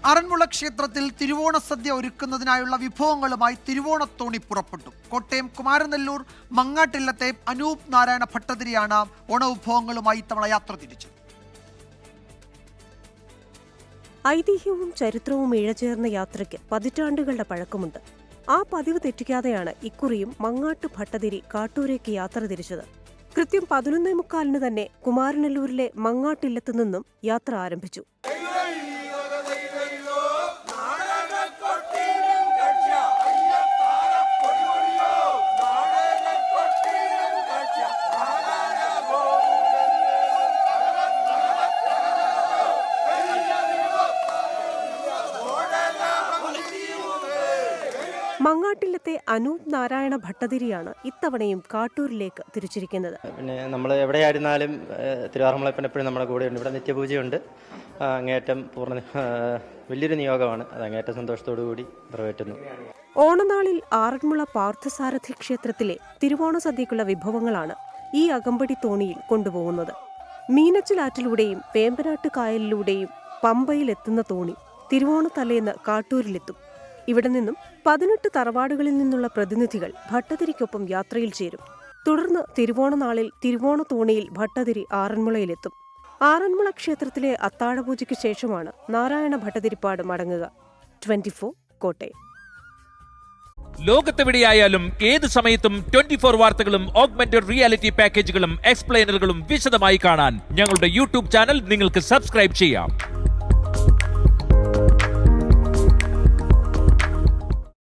ആറന്മുള ക്ഷേത്രത്തിൽ തിരുവോണസദ്യ ഒരുക്കുന്നതിനായുള്ള വിഭവങ്ങളുമായി തിരുവോണത്തോണി പുറപ്പെട്ടു. കോട്ടയം കുമാരനെല്ലൂർ മങ്ങാട്ടില്ലത്തെ അനൂപ് നാരായണ ഭട്ടതിരിയാണ് ഓണവിഭവങ്ങളുമായി ഇത്തവണ യാത്ര തിരിച്ചത്. ഐതിഹ്യവും ചരിത്രവും ഇഴചേർന്ന യാത്രയ്ക്ക് പതിറ്റാണ്ടുകളുടെ പഴക്കമുണ്ട്. ആ പതിവ് തെറ്റിക്കാതെയാണ് ഇക്കുറിയും മങ്ങാട്ട് ഭട്ടതിരി കാട്ടൂരേക്ക് യാത്ര തിരിച്ചത്. കൃത്യം 11:45 തന്നെ കുമാരനെല്ലൂരിലെ മങ്ങാട്ടില്ലത്തു നിന്നും യാത്ര ആരംഭിച്ചു. മങ്ങാട്ടില്ലത്തെ അനൂപ് നാരായണ ഭട്ടതിരിയാണ് ഇത്തവണയും കാട്ടൂരിലേക്ക് തിരിച്ചിരിക്കുന്നത്. പിന്നെ നമ്മൾ എവിടെയായിരുന്നാലും തിരുവാറന്മുളപ്പൻ എപ്പോഴും നമ്മുടെ കൂടെയുണ്ട്. ഇവിടെ നിത്യപൂജയുണ്ട്. അങ്ങേറ്റം വലിയൊരു നിയോഗമാണ്. അത് അങ്ങേറ്റം സന്തോഷത്തോടു കൂടി നിറവേറ്റുന്നു. ഓണനാളിൽ ആറന്മുള പാർത്ഥസാരഥി ക്ഷേത്രത്തിലെ തിരുവോണ സദ്യക്കുള്ള വിഭവങ്ങളാണ് ഈ അകമ്പടി തോണിയിൽ കൊണ്ടുപോകുന്നത്. മീനച്ചിലാറ്റിലൂടെയും വേമ്പനാട്ട് കായലിലൂടെയും പമ്പയിലെത്തുന്ന തോണി തിരുവോണത്തലേന്ന് കാട്ടൂരിലെത്തും. ഇവിടെ നിന്നും 18 തറവാടുകളിൽ നിന്നുള്ള പ്രതിനിധികൾ ഭട്ടതിരിക്കൊപ്പം യാത്രയിൽ ചേരും. തുടർന്ന് തിരുവോണനാളിൽ തിരുവോണ തോണിയിൽ ഭട്ടതിരി ആറന്മുളയിലെത്തും. ആറന്മുള ക്ഷേത്രത്തിലെ അത്താഴപൂജയ്ക്ക് ശേഷമാണ് നാരായണ ഭട്ടതിരിപ്പാട് മടങ്ങുക. 24 കോട്ടയം. ലോകത്തെവിടെയായാലും ഏത് സമയത്തും 24 വാർത്തകളും ഓഗ്മെന്റഡ് റിയാലിറ്റി പാക്കേജുകളും എക്സ്പ്ലെയിനറുകളും വിശദമായി കാണാൻ ഞങ്ങളുടെ യൂട്യൂബ് ചാനൽ നിങ്ങൾക്ക് സബ്സ്ക്രൈബ് ചെയ്യാം.